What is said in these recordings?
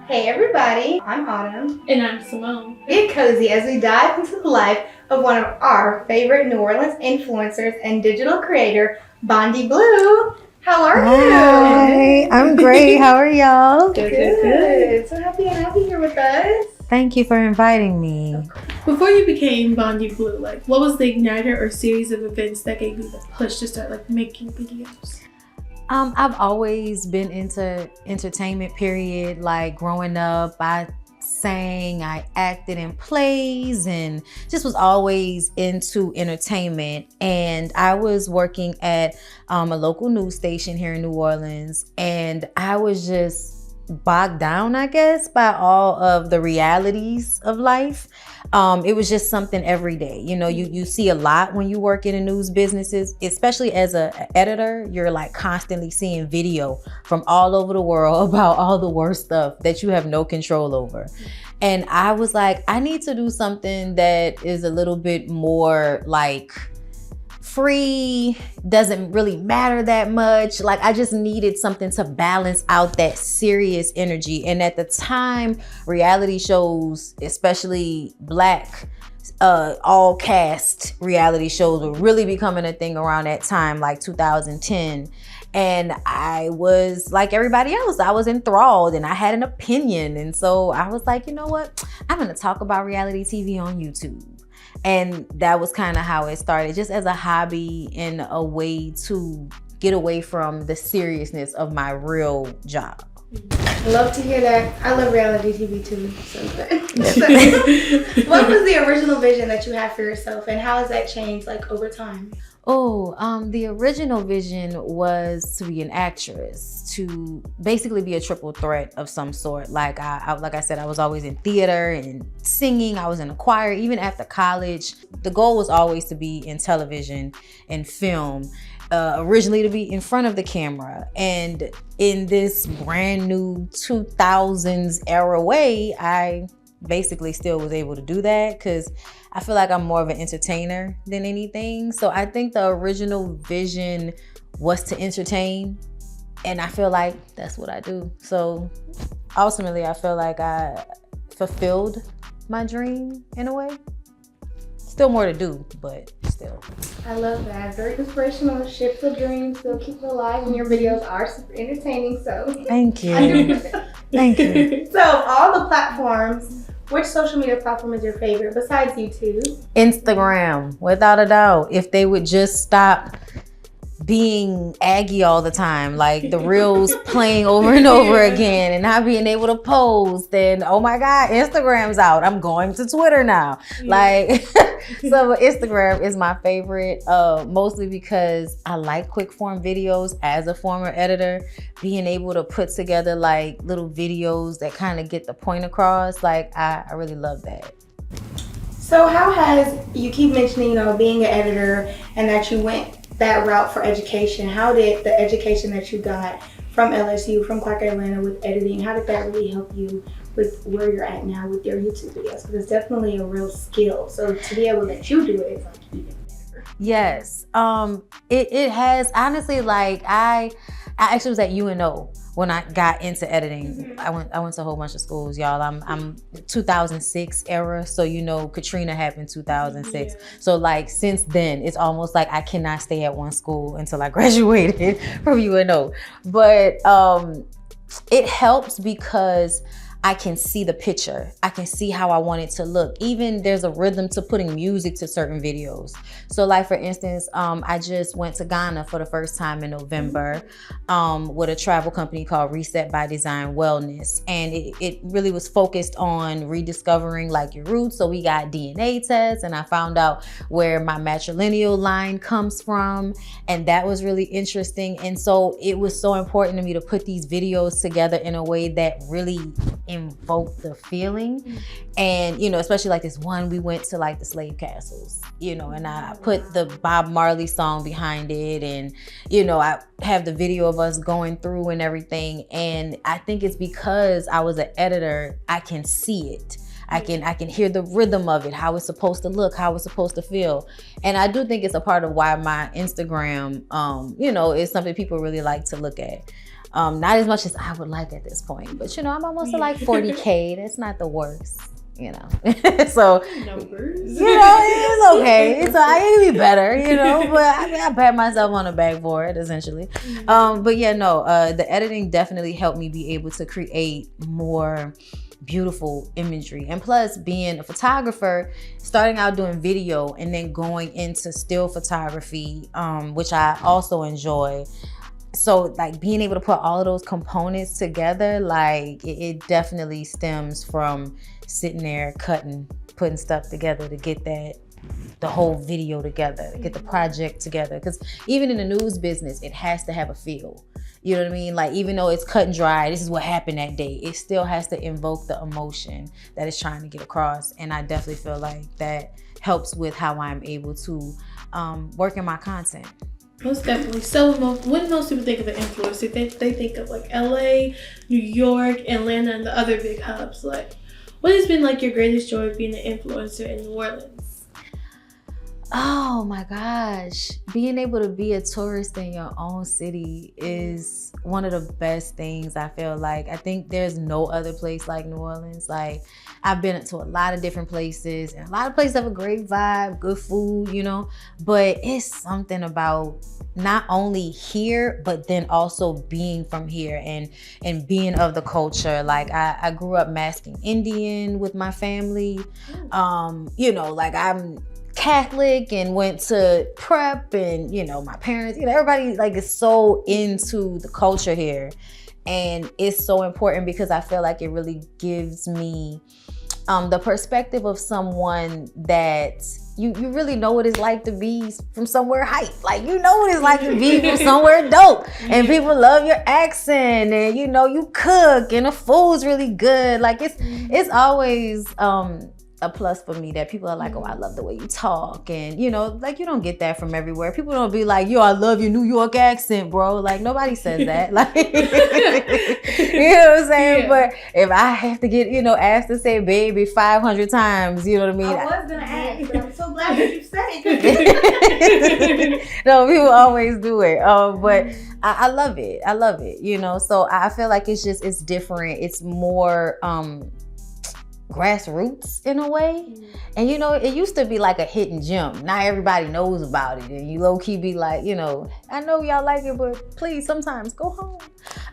Hey everybody, I'm Autumn. And I'm Simone. Get cozy as we dive into the life of one of our favorite New Orleans influencers and digital creator, Bondi Blue. How are you? Hi, I'm great. How are y'all? Good. So happy to have you here with us. Thank you for inviting me. Before you became Bondi Blue, what was the igniter or series of events that gave you the push to start making videos? I've always been into entertainment, period. Like growing up, I sang, I acted in plays, and just was always into entertainment. And I was working at a local news station here in New Orleans, and I was just bogged down, I guess, by all of the realities of life. It was just something every day. You know, you see a lot when you work in the news businesses, especially as an editor. You're constantly seeing video from all over the world about all the worst stuff that you have no control over. And I was like, I need to do something that is a little bit more free, doesn't really matter that much. I just needed something to balance out that serious energy. And at the time, reality shows, especially Black, all cast reality shows were really becoming a thing around that time, 2010. And I was like everybody else, I was enthralled and I had an opinion. And so I was like, you know what? I'm gonna talk about reality TV on YouTube. And that was kind of how it started, just as a hobby and a way to get away from the seriousness of my real job. Love to hear that. I love reality TV too. What was the original vision that you had for yourself, and how has that changed over time? The original vision was to be an actress, to basically be a triple threat of some sort. Like I said, I was always in theater and singing. I was in a choir. Even after college, the goal was always to be in television and film. Originally to be in front of the camera. And in this brand new 2000s era way, I basically still was able to do that because I feel like I'm more of an entertainer than anything. So I think the original vision was to entertain, and I feel like that's what I do. So ultimately, I feel like I fulfilled my dream in a way. Still more to do, but still. I love that. Very inspirational. Ship the dreams, still keep it alive, and your videos are super entertaining. So thank you. Thank you. So all the platforms, which social media platform is your favorite besides YouTube? Instagram, without a doubt. If they would just stop being aggy all the time, the reels playing over and over again and not being able to post, then oh my God, Instagram's out. I'm going to Twitter now. So Instagram is my favorite, mostly because I like quick form videos. As a former editor, being able to put together little videos that kind of get the point across, I really love that. So how has, you keep mentioning, being an editor and that you went that route for education. How did the education that you got from LSU, from Clark Atlanta with editing, how did that really help you with where you're at now with your YouTube videos? Because it's definitely a real skill. So to be able to let you do it is even better. Yes. It has, honestly, I actually was at UNO when I got into editing. I went to a whole bunch of schools, y'all. I'm 2006 era, so Katrina happened 2006. Yeah. So since then, it's almost I cannot stay at one school until I graduated from UNO. But it helps because I can see the picture. I can see how I want it to look. Even there's a rhythm to putting music to certain videos. So for instance, I just went to Ghana for the first time in November with a travel company called Reset by Design Wellness. And it really was focused on rediscovering your roots. So we got DNA tests and I found out where my matrilineal line comes from. And that was really interesting. And so it was so important to me to put these videos together in a way that really invoke the feeling. And especially this one, we went to the slave castles, and I put the Bob Marley song behind it, and I have the video of us going through and everything. And I think it's because I was an editor, I can see it. I can hear the rhythm of it, how it's supposed to look, how it's supposed to feel. And I do think it's a part of why my Instagram, is something people really like to look at. Not as much as I would like at this point, but you know, I'm almost at like 40K. That's not the worst, you know. So Numbers. you know, it's okay. So I can be better, you know. But I mean, I pat myself on the back for it, essentially. But yeah, no. The editing definitely helped me be able to create more beautiful imagery, and plus being a photographer, starting out doing video and then going into still photography, which I also enjoy. So like being able to put all of those components together, like it definitely stems from sitting there cutting, putting stuff together to get the whole video together, to get the project together. Because even in the news business, it has to have a feel. You know what I mean? Like, even though it's cut and dry, this is what happened that day, it still has to invoke the emotion that it's trying to get across. And I definitely feel like that helps with how I'm able to work in my content. Most definitely. So when most people think of an influencer, they think of like LA, New York, Atlanta, and the other big hubs. Like, what has been like your greatest joy of being an influencer in New Orleans? Oh my gosh. Being able to be a tourist in your own city is one of the best things, I feel like. I think there's no other place like New Orleans. Like, I've been to a lot of different places, and a lot of places have a great vibe, good food, you know, but it's something about not only here, but then also being from here and being of the culture. Like, I grew up masking Indian with my family. You know, like, I'm Catholic and went to prep, and you know, my parents, you know, everybody like is so into the culture here, and it's so important because I feel like it really gives me the perspective of someone that you really know what it's like to be from somewhere hype. Like, you know what it's like to be from somewhere dope, and people love your accent, and you know, you cook and the food's really good. Like, it's always a plus for me that people are like, oh, I love the way you talk. And you know, like, you don't get that from everywhere. People don't be like, yo, I love your New York accent, bro. Like, nobody says that. Like, you know what I'm saying? Yeah. But if I have to get, you know, asked to say baby 500 times, you know what I mean? I was gonna ask, but I'm so glad that you said it. No, people always do it. But I love it. I love it, you know? So I feel like it's different. It's more, grassroots in a way. And you know, it used to be like a hidden gem. Now everybody knows about it, and you low-key be like, you know, I know y'all like it, but please sometimes go home,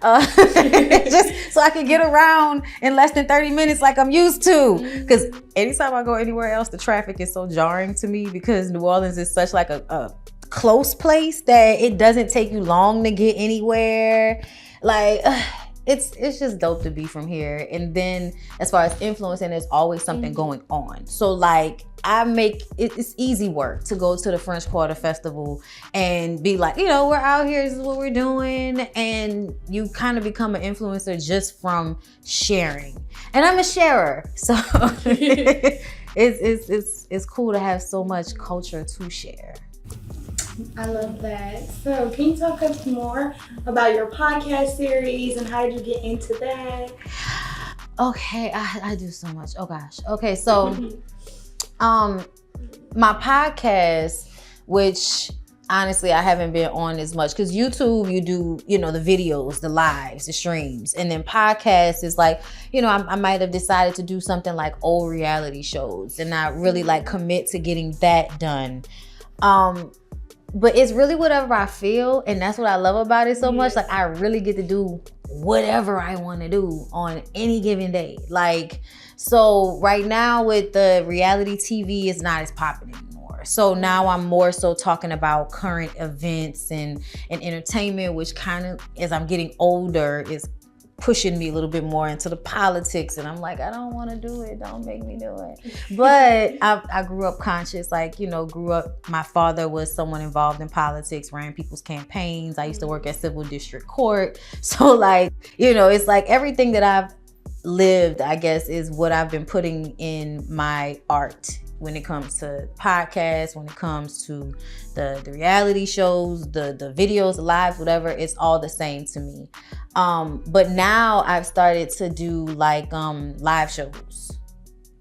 just so I can get around in less than 30 minutes like I'm used to. Because anytime I go anywhere else, the traffic is so jarring to me, because New Orleans is such like a close place that it doesn't take you long to get anywhere. Like, it's just dope to be from here. And then as far as influencing, there's always something going on. So like, it's easy work to go to the French Quarter Festival and be like, you know, we're out here, this is what we're doing. And you kind of become an influencer just from sharing. And I'm a sharer. So it's cool to have so much culture to share. I love that. So can you talk us more about your podcast series and how did you get into that? Okay, I do so much. Oh gosh. Okay, so my podcast, which honestly I haven't been on as much, because YouTube, you do, you know, the videos, the lives, the streams, and then podcast is like, you know, I might have decided to do something like old reality shows and not really like commit to getting that done. But it's really whatever I feel, and that's what I love about it so much. Like, I really get to do whatever I want to do on any given day. Like, so right now with the reality TV, it's not as popular anymore. So now I'm more so talking about current events and entertainment, which kind of, as I'm getting older, is pushing me a little bit more into the politics, and I'm like, I don't want to do it, don't make me do it. But I grew up conscious, like, you know, my father was someone involved in politics, ran people's campaigns. I used to work at civil district court. So like, you know, it's like everything that I've lived, I guess, is what I've been putting in my art when it comes to podcasts, when it comes to the reality shows, the videos, the lives, whatever. It's all the same to me. But now I've started to do like live shows.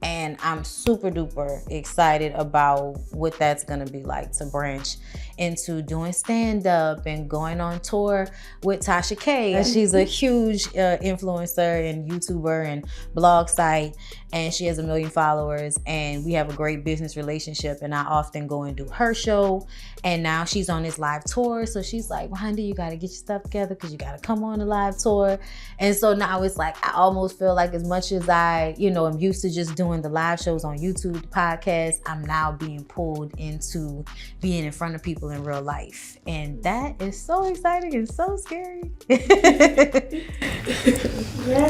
And I'm super duper excited about what that's gonna be like to branch into doing stand-up and going on tour with Tasha K. She's a huge influencer and YouTuber and blog site, and she has 1 million followers, and we have a great business relationship, and I often go and do her show. And now she's on this live tour, so she's like, Wanda, you gotta get your stuff together because you gotta come on the live tour. And so now it's like I almost feel like, as much as I, am used to just doing the live shows on YouTube, the podcast, I'm now being pulled into being in front of people in real life. And that is so exciting and so scary. Yes,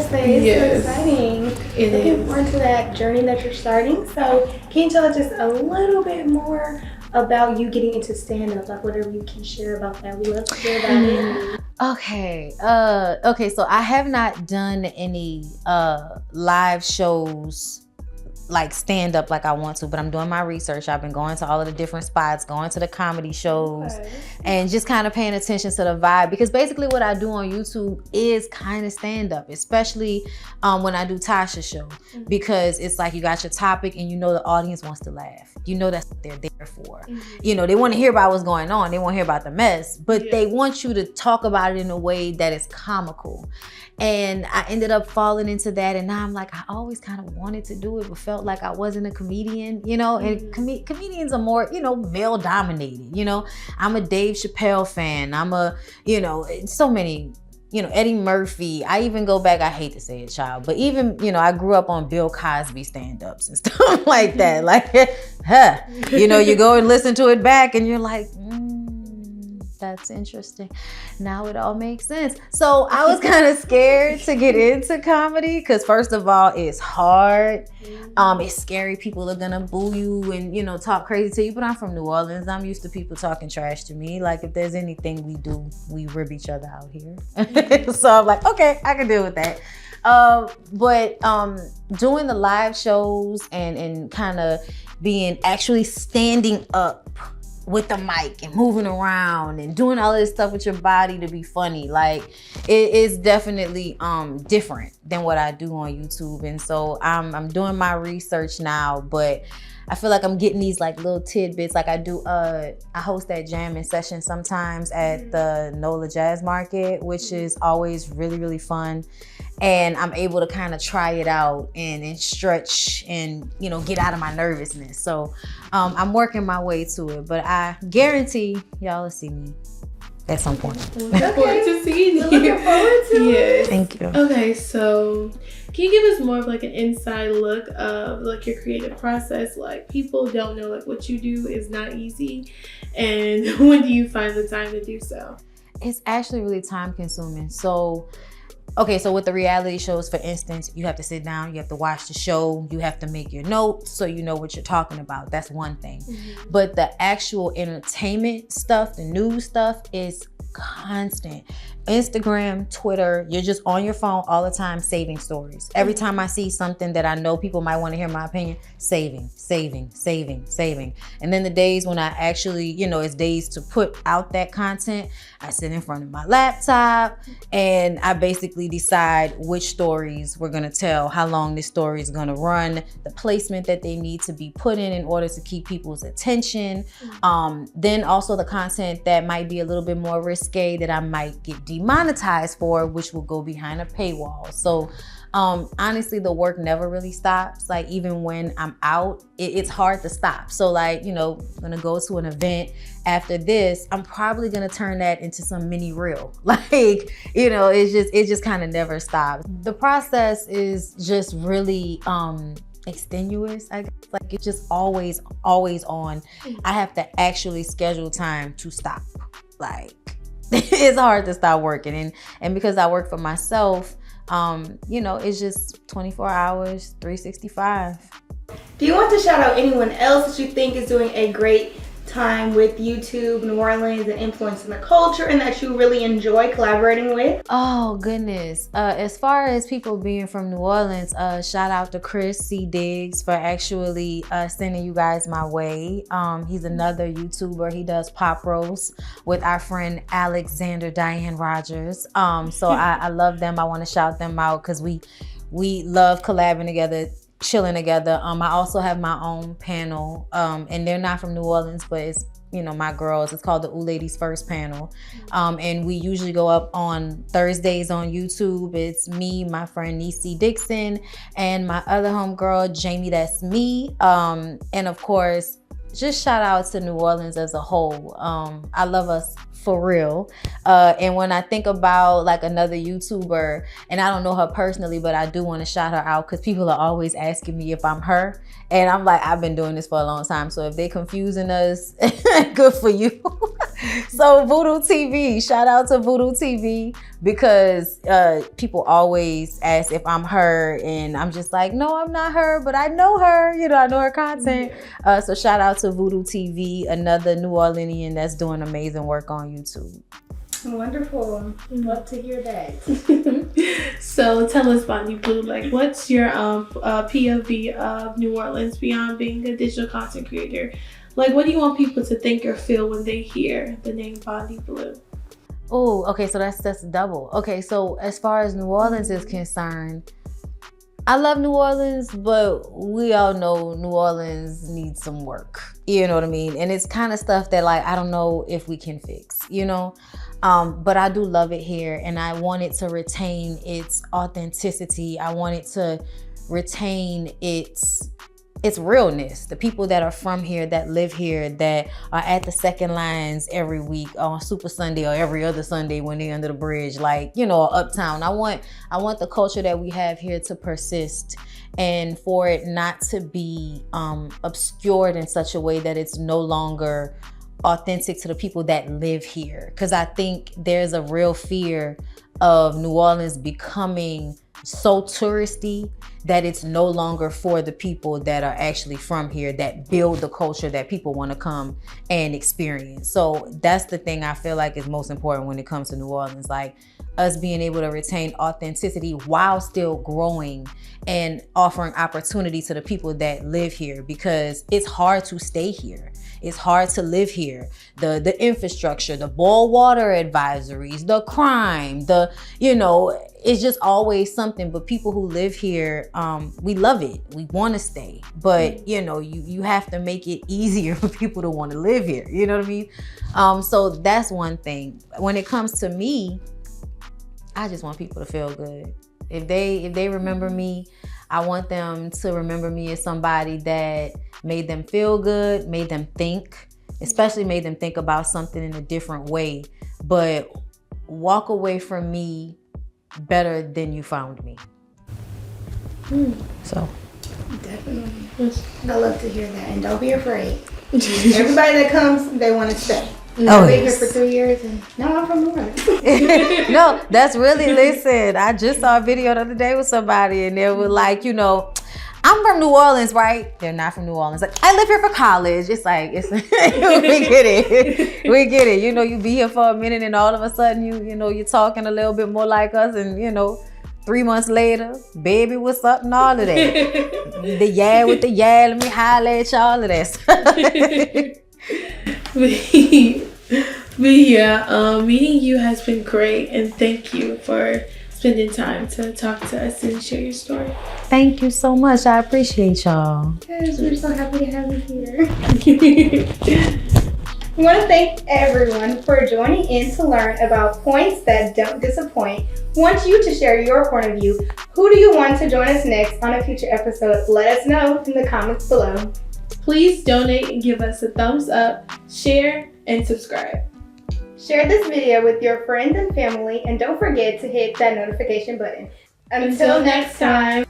that is so exciting. Looking forward to that journey that you're starting. So can you tell us just a little bit more about you getting into stand-up, like whatever you can share about that? We love to hear about it. Okay, so I have not done any live shows like stand up like I want to, but I'm doing my research. I've been going to all of the different spots, going to the comedy shows, and just kind of paying attention to the vibe, because basically what I do on YouTube is kind of stand up, especially when I do Tasha's show, because it's like you got your topic and the audience wants to laugh. That's what they're there for. They want to hear about what's going on. They want to hear about the mess, but they want you to talk about it in a way that is comical. And I ended up falling into that, and now I'm like, I always kind of wanted to do it, but felt like I wasn't a comedian, and comedians are more, male dominated, I'm a Dave Chappelle fan. I'm a, so many, Eddie Murphy. I even go back, I hate to say it, child, but even, I grew up on Bill Cosby stand-ups and stuff like that. Like, you go and listen to it back and you're like, that's interesting. Now it all makes sense. So I was kind of scared to get into comedy because, first of all, it's hard. It's scary. People are gonna boo you and talk crazy to you. But I'm from New Orleans. I'm used to people talking trash to me. Like, if there's anything we do, we rib each other out here. So I'm like, okay, I can deal with that. But doing the live shows and kind of actually standing up with the mic and moving around and doing all of this stuff with your body to be funny, like, it is definitely different than what I do on YouTube. And so I'm doing my research now, but I feel like I'm getting these like little tidbits. Like, I host that jamming session sometimes at the NOLA Jazz Market, which is always really, really fun. And I'm able to kind of try it out and stretch and, get out of my nervousness. So I'm working my way to it, but I guarantee y'all will see me at some point. Looking forward to seeing you. Looking forward to it. Thank you. Okay, so can you give us more of like an inside look of like your creative process? Like, people don't know like what you do is not easy, and when do you find the time to do so? It's actually really time consuming. So with the reality shows, for instance, you have to sit down, you have to watch the show, you have to make your notes so you know what you're talking about. That's one thing. But the actual entertainment stuff, the news stuff, is constant. Instagram, Twitter, you're just on your phone all the time saving stories. Every time I see something that I know people might want to hear my opinion, saving. And then the days when I actually, it's days to put out that content, I sit in front of my laptop and I basically decide which stories we're going to tell, how long this story is going to run, the placement that they need to be put in order to keep people's attention. Then also the content that might be a little bit more risque that I might get demonetized for, which will go behind a paywall. So honestly, the work never really stops. Like, even when I'm out, it's hard to stop. So like, I'm gonna go to an event after this, I'm probably gonna turn that into some mini reel. Like, it just kind of never stops. The process is just really extenuous, I guess. Like, it's just always on. I have to actually schedule time to stop. Like, it's hard to stop working, and because I work for myself, it's just 24 hours, 365. Do you want to shout out anyone else that you think is doing a great time with YouTube, New Orleans, and influencing the culture, and that you really enjoy collaborating with? Oh, goodness. As far as people being from New Orleans, shout out to Chris C. Diggs for actually sending you guys my way. He's another YouTuber. He does pop roast with our friend Alexander Diane Rogers. So I love them. I want to shout them out because we love collabing together. chilling together. I also have my own panel, and they're not from New Orleans, but it's, you know, my girls. It's called the Ooh Ladies First panel. And we usually go up on Thursdays on YouTube. It's me, my friend Niecy Dixon, and my other homegirl, Jamie, that's me. And of course, just shout out to New Orleans as a whole. I love us for real. And when I think about like another YouTuber, and I don't know her personally, but I do want to shout her out because people are always asking me if I'm her. And I'm like, I've been doing this for a long time. So if they confusing us, good for you. So Voodoo TV, shout out to Voodoo TV, because people always ask if I'm her, and I'm just like, no, I'm not her, but I know her. You know, I know her content. So shout out to Voodoo TV, another New Orleanian that's doing amazing work on YouTube. Wonderful. Love to hear that. So tell us, Bonnie Blue, like, what's your POV of New Orleans beyond being a digital content creator? Like, what do you want people to think or feel when they hear the name Bonnie Blue? Oh, okay, so that's double. Okay, so as far as New Orleans is concerned, I love New Orleans, but we all know New Orleans needs some work. You know what I mean? And it's kind of stuff that, like, I don't know if we can fix, you know? But I do love it here, and I want it to retain its authenticity. I want it to retain its realness. The people that are from here, that live here, that are at the second lines every week on Super Sunday or every other Sunday when they're under the bridge, like, you know, uptown. I want the culture that we have here to persist, and for it not to be obscured in such a way that it's no longer authentic to the people that live here. Because I think there's a real fear of New Orleans becoming so touristy that it's no longer for the people that are actually from here, that build the culture that people want to come and experience. So that's the thing I feel like is most important when it comes to New Orleans, like us being able to retain authenticity while still growing and offering opportunity to the people that live here, because it's hard to stay here. It's hard to live here. The infrastructure, the boil water advisories, the crime, it's just always something. But people who live here, we love it. We want to stay. But, you have to make it easier for people to want to live here. You know what I mean? So that's one thing. When it comes to me, I just want people to feel good. If they remember me, I want them to remember me as somebody that made them feel good, made them think, especially made them think about something in a different way, but walk away from me better than you found me. So. Definitely. I love to hear that, and don't be afraid. Everybody that comes, they want to stay. Oh, I've been here for 3 years, and now I'm from New Orleans. No, that's really, listen, I just saw a video the other day with somebody, and they were like, I'm from New Orleans, right? They're not from New Orleans. Like, I live here for college. It's like, we get it. We get it. You be here for a minute, and all of a sudden, you're talking a little bit more like us, and 3 months later, baby, what's up, and all of that. The yeah with the yeah, let me holler at y'all, of that stuff. But yeah, meeting you has been great, and thank you for spending time to talk to us and share your story. Thank you so much. I appreciate y'all. Yes, we're so happy to have you here. We want to thank everyone for joining in to learn about points that don't disappoint. We want you to share your point of view. Who do you want to join us next on a future episode? Let us know in the comments below. Please donate and give us a thumbs up, share, and subscribe. Share this video with your friends and family, and don't forget to hit that notification button. Until next time.